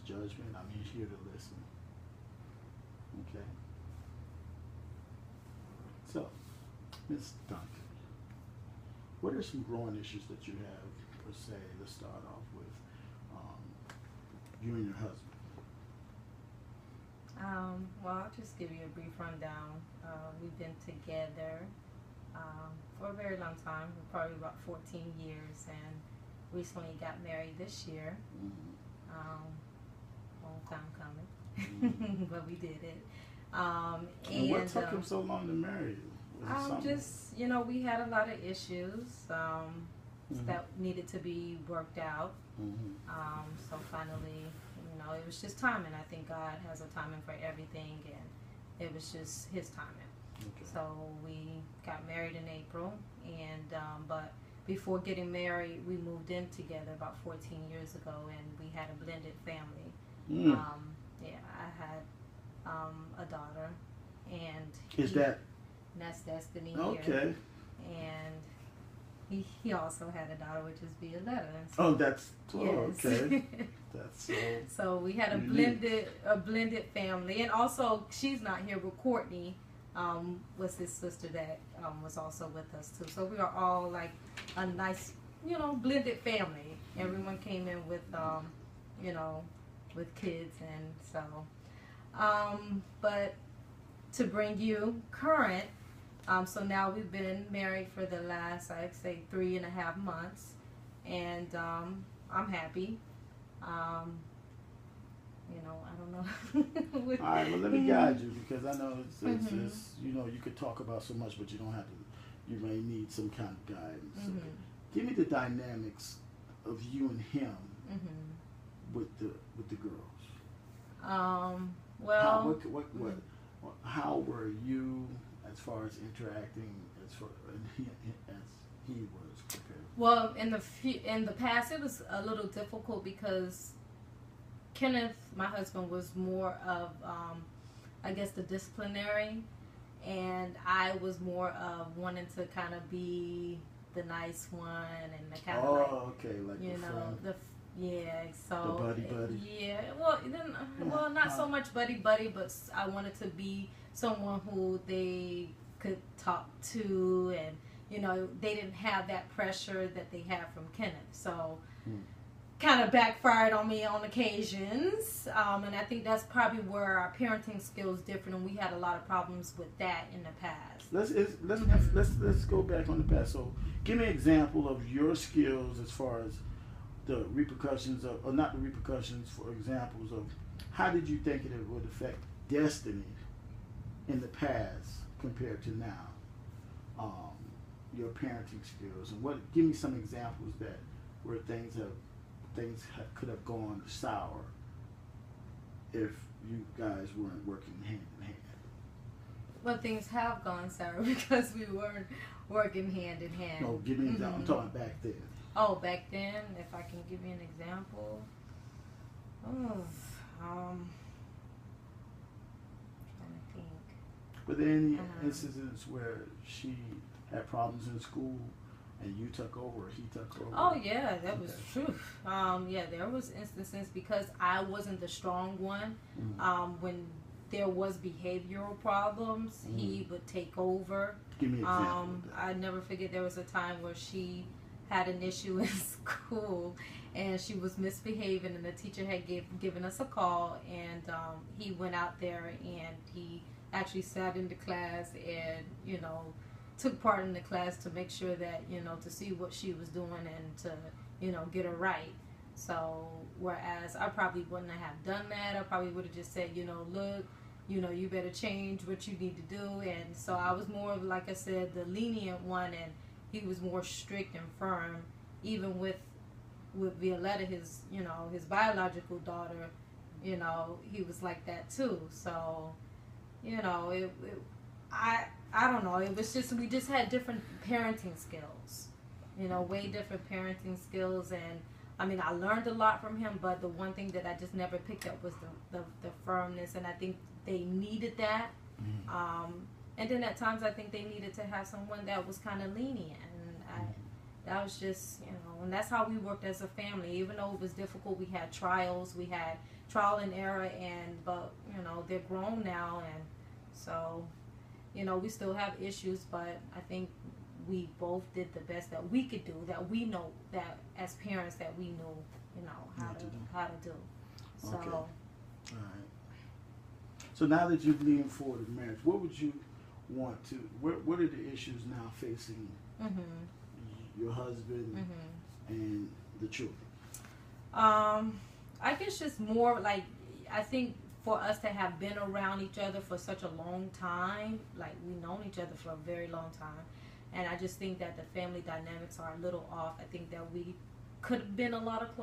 judgment. I'm here to listen. Okay. So, Miss Duncan, what are some growing issues that you have, per se? Let's start off with um, you and your husband. Well, I'll just give you a brief rundown. We've been together for a very long time, probably about 14 years, and recently got married this year. Mm-hmm. Long time Mm-hmm. coming, but we did it. And what took him so long to marry you? Was it something? Just, we had a lot of issues Mm-hmm. that needed to be worked out. Mm-hmm. So finally, it was just timing. I think God has a timing for everything, and it was just His timing. Okay. So we got married in April, and but before getting married, we moved in together about 14 years ago, and we had a blended family. Mm. Yeah, I had a daughter, and that's Destiny okay? here, and he also had a daughter, which is Violetta. Oh, that's Yes. okay. That's So we had a unique. blended family, and also she's not here, but Courtney was his sister that was also with us too. So we are all like a nice, blended family. Everyone came in with, with kids, and so. But to bring you current, so now we've been married for the last, I'd say, 3.5 months, and I'm happy. I don't know. All right, well, let me guide you because I know it's you could talk about so much, but you don't have to. You may need some kind of guidance. Mm-hmm. Okay. Give me the dynamics of you and him Mm-hmm. with the girls. Well, how were you as far as interacting as he was compared? well, in the past, it was a little difficult because Kenneth, my husband, was more of, I guess, the disciplinary, and I was more of wanting to kind of be the nice one and the kind of okay, like the friend. So The buddy. yeah, well, not so much buddy, but I wanted to be someone who they could talk to, and they didn't have that pressure that they had from Kenneth. So. Kind of backfired on me on occasions, and I think that's probably where our parenting skills different, and we had a lot of problems with that in the past. Let's go back on the past. So, give me an example of your skills as far as the repercussions of, or not the repercussions, for examples of how did you think it would affect Destiny in the past compared to now. Your parenting skills, and give me some examples that where things could have gone sour if you guys weren't working hand in hand. Well, things have gone sour because we weren't working hand in hand. No, give me an example. I'm talking back then. Oh, back then, if I can give you an example. Trying to think. Were there any instances where she had problems in school and you took over, or he took over? Oh yeah, that was true. There was instances because I wasn't the strong one. When there was behavioral problems, he would take over. Give me an example of that. I never forget there was a time where she had an issue in school and she was misbehaving, and the teacher had given us a call, and he went out there and he actually sat in the class and took part in the class to make sure that, to see what she was doing and to, get her right. So, whereas I probably wouldn't have done that. I probably would have just said, look, you better change what you need to do. And so I was more of, like I said, the lenient one, and he was more strict and firm. Even with Violetta, his biological daughter, he was like that too. So, I don't know. It was just, we just had different parenting skills, way different parenting skills. And I mean, I learned a lot from him, but the one thing that I just never picked up was the firmness. And I think they needed that. And then at times I think they needed to have someone that was kind of lenient. And that was just, and that's how we worked as a family. Even though it was difficult, we had trials, we had trial and error, but they're grown now, and so we still have issues, but I think we both did the best that we could do, that we know that as parents that we knew how to do. So okay. All right. So now that you've leaned forward in marriage, what would you want to, what are the issues now facing your husband and the children? I guess just more like, I think for us to have been around each other for such a long time, like we've known each other for a very long time, and I just think that the family dynamics are a little off. I think that we could have been a lot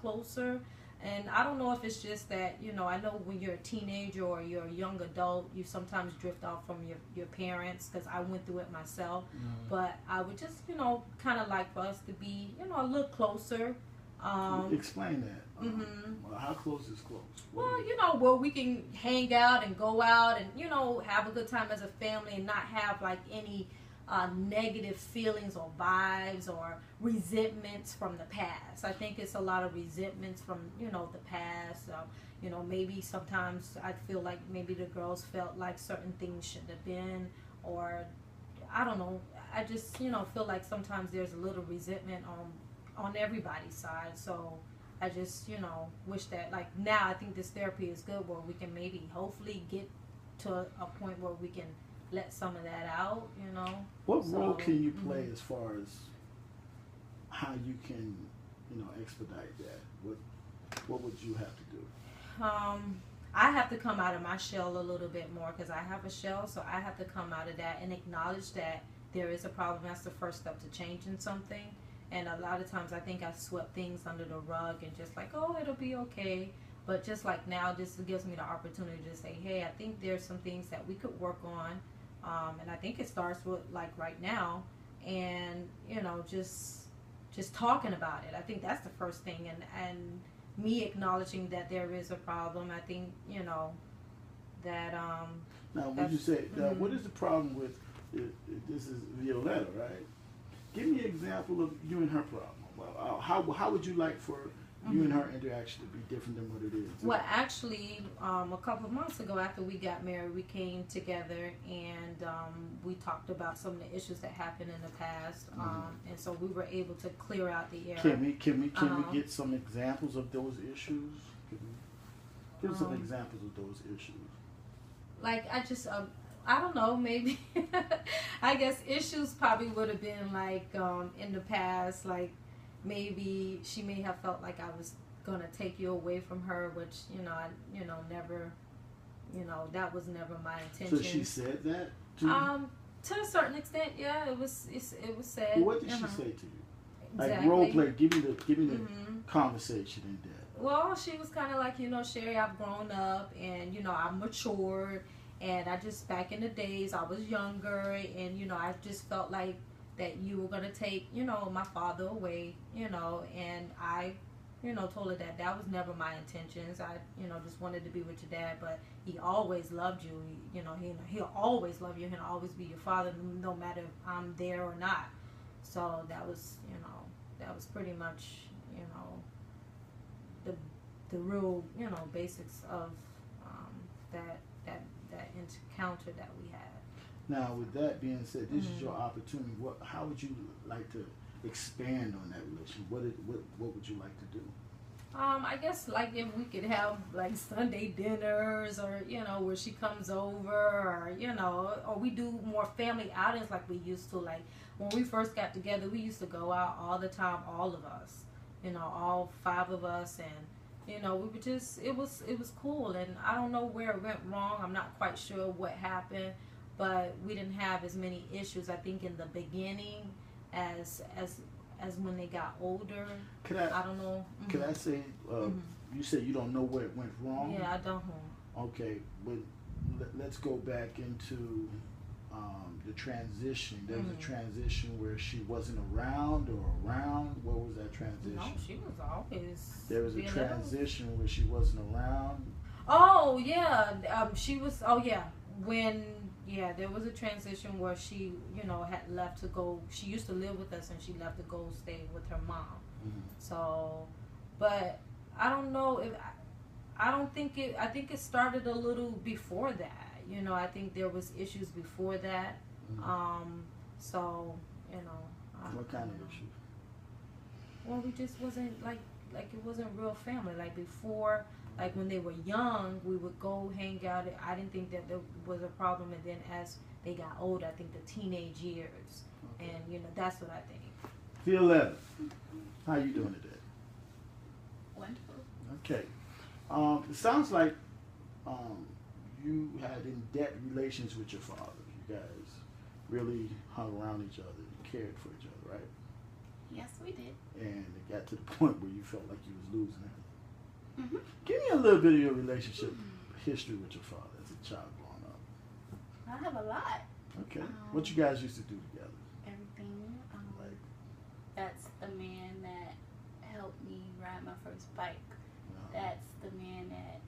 closer. And I don't know if it's just that, I know when you're a teenager or you're a young adult, you sometimes drift off from your parents, because I went through it myself. But I would just, kind of like for us to be, a little closer. Explain that. How close is close? Well, where we can hang out and go out and, have a good time as a family and not have like any negative feelings or vibes or resentments from the past. I think it's a lot of resentments from the past. Maybe sometimes I feel like maybe the girls felt like certain things shouldn't have been, or I don't know. I just feel like sometimes there's a little resentment on everybody's side. So I just wish that, like, now I think this therapy is good, where we can maybe hopefully get to a point where we can let some of that out, What role can you play as far as how you can, expedite that? What would you have to do? I have to come out of my shell a little bit more, because I have a shell, so I have to come out of that and acknowledge that there is a problem. That's the first step to changing something. And a lot of times I think I swept things under the rug and just like, oh, it'll be okay. But just like now, this gives me the opportunity to say, hey, I think there's some things that we could work on. And I think it starts with like right now, and just talking about it. I think that's the first thing, and me acknowledging that there is a problem. I think that now when you say what is the problem with this is Violetta, right? Give me an example of you and her problem. Well, how would you like for you and her interaction to be different than what it is? Well, actually, a couple of months ago after we got married, we came together and we talked about some of the issues that happened in the past, and so we were able to clear out the air. Can we get some examples of those issues? Give some examples of those issues. Like, I don't know, maybe I guess issues probably would have been like in the past, like maybe she may have felt like I was gonna take you away from her, which I never, that was never my intention. So she said that to you? To a certain extent, yeah, it was said. Well, what did she say to you? Like Exactly. role play, give me the conversation in depth. Well, she was kind of like, Sherry, I've grown up, and I'm matured. And I just, back in the days, I was younger, and, I just felt like that you were going to take, my father away, and I, told her that was never my intentions. I, just wanted to be with your dad, but he always loved you. He'll always love you. He'll always be your father, no matter if I'm there or not. So that was, that was pretty much, the real, basics of that encounter that we had. Now, with that being said, this is your opportunity. How would you like to expand on that relationship? What would you like to do? I guess like if we could have like Sunday dinners, or where she comes over, or or we do more family outings like we used to. Like when we first got together, we used to go out all the time, all of us, all 5 of us, and we were just, it was cool. And I don't know where it went wrong. I'm not quite sure what happened, but we didn't have as many issues, I think, in the beginning as when they got older. I don't know. Can I say, you said you don't know where it went wrong? Yeah, I don't. Okay, but let's go back into the transition. There was a transition where she wasn't around or around. What was that transition? No, she was always. There was a transition where she wasn't around. Oh yeah, she was. Oh yeah, when Yeah, there was a transition where she, had left to go. She used to live with us, and she left to go stay with her mom. Mm-hmm. So, but I don't know if I don't think it. I think it started a little before that. I think there was issues before that. Mm-hmm. So What kind of issues? well, we just wasn't like it wasn't real family. Like before, like when they were young, we would go hang out. I didn't think that there was a problem, and then as they got older, I think the teenage years, Okay. and that's what I think. Feel 11. How you doing today? Wonderful. Okay. It sounds like you had in-depth relations with your father. You guys really hung around each other and cared for each other, right? Yes, we did. And it got to the point where you felt like you was losing it. Mm-hmm. Give me a little bit of your relationship history with your father as a child growing up. I have a lot. Okay. What you guys used to do together? Everything. Like, That's the man that helped me ride my first bike. That's the man that,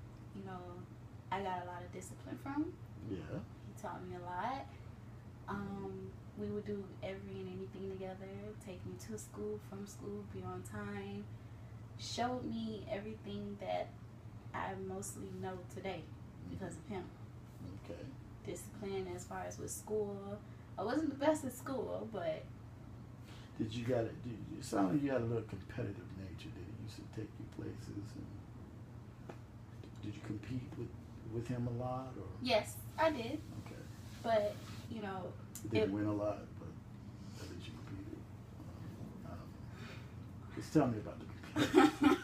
I got a lot of discipline from. yeah. He taught me a lot. We would do every and anything together. Take me to school, from school, be on time. Showed me everything that I mostly know today because of him. Okay. Discipline as far as with school. I wasn't the best at school, but Did you got it? It sounded like you had a little competitive nature. Did he used to take you places? And did you compete with him a lot, or? yes, I did. Okay. But You didn't win a lot, but at least you competed. I don't know. Just tell me about the competition.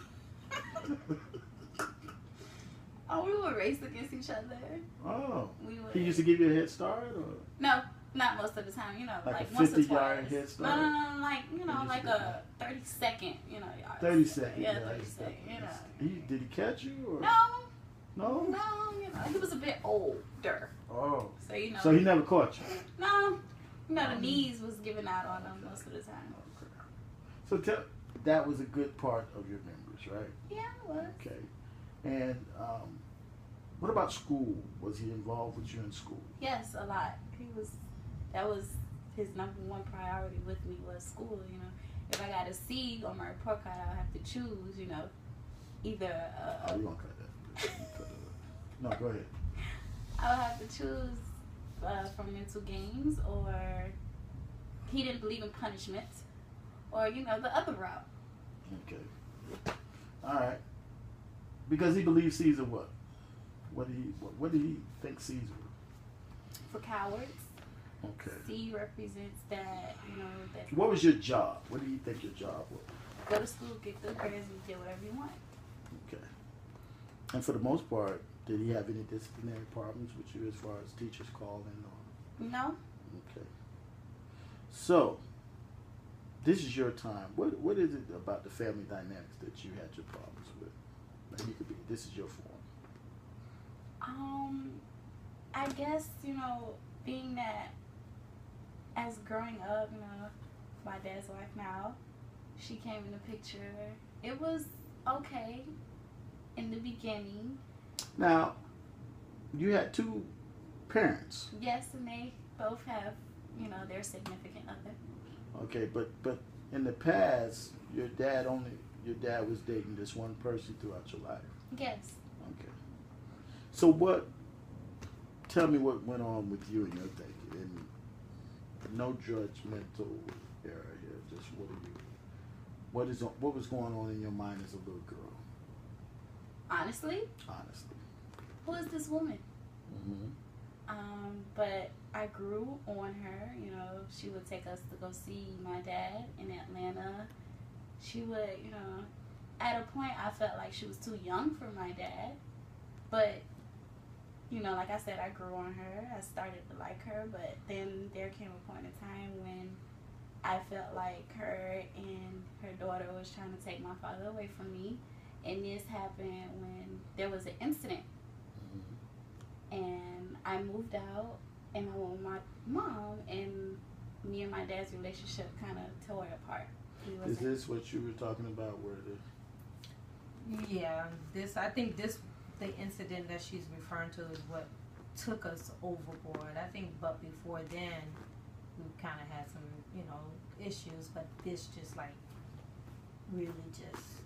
Oh, we would race against each other. Oh. We would. He used to give you a head start, or? No, not most of the time. Like a once or 50-yard twice. head start? No, like He like used to a 30-second, yards. 30 seconds. Yeah, I 30 used to- second. Did he catch you, or? No, No? he was a bit older, Oh. so So he never caught you? No, the knees was giving out on him most of the time. Okay. So that was a good part of your memories, right? Yeah, it was. Okay. And what about school? Was he involved with you in school? Yes, a lot. That was his number one priority with me was school. If I got a C on my report card, I would have to choose. Either. Oh, you won't cut that. No, go ahead. I would have to choose from mental games, or he didn't believe in punishment, or the other route. Okay. All right. Because he believed C's are what? What did he think C's were? For cowards. Okay. C represents that that What was your job? What do you think your job was? go to school, get good grades, and get whatever you want. Okay. And for the most part, did he have any disciplinary problems with you as far as teachers calling or? No. Okay. So, this is your time. What is it about the family dynamics that you had your problems with? Like this is your form. I guess being that as growing up, my dad's wife now, she came in the picture. It was okay in the beginning. Now, you had two parents. Yes, and they both have, their significant other. Okay, but in the past, your dad was dating this one person throughout your life. Yes. Okay. So tell me what went on with you and your thinking. And no judgmental error here. Just what was going on in your mind as a little girl? Honestly, who is this woman? Mm-hmm. But I grew on her. She would take us to go see my dad in Atlanta. She would, at a point I felt like she was too young for my dad. But, like I said, I grew on her. I started to like her. But then there came a point in time when I felt like her and her daughter was trying to take my father away from me. And this happened when there was an incident. Mm-hmm. And I moved out and I went with my mom, and me and my dad's relationship kind of tore apart. Is this what you were talking about? Yeah, I think the incident that she's referring to is what took us overboard. I think, but before then, we kind of had some, you know, issues. But this just like really just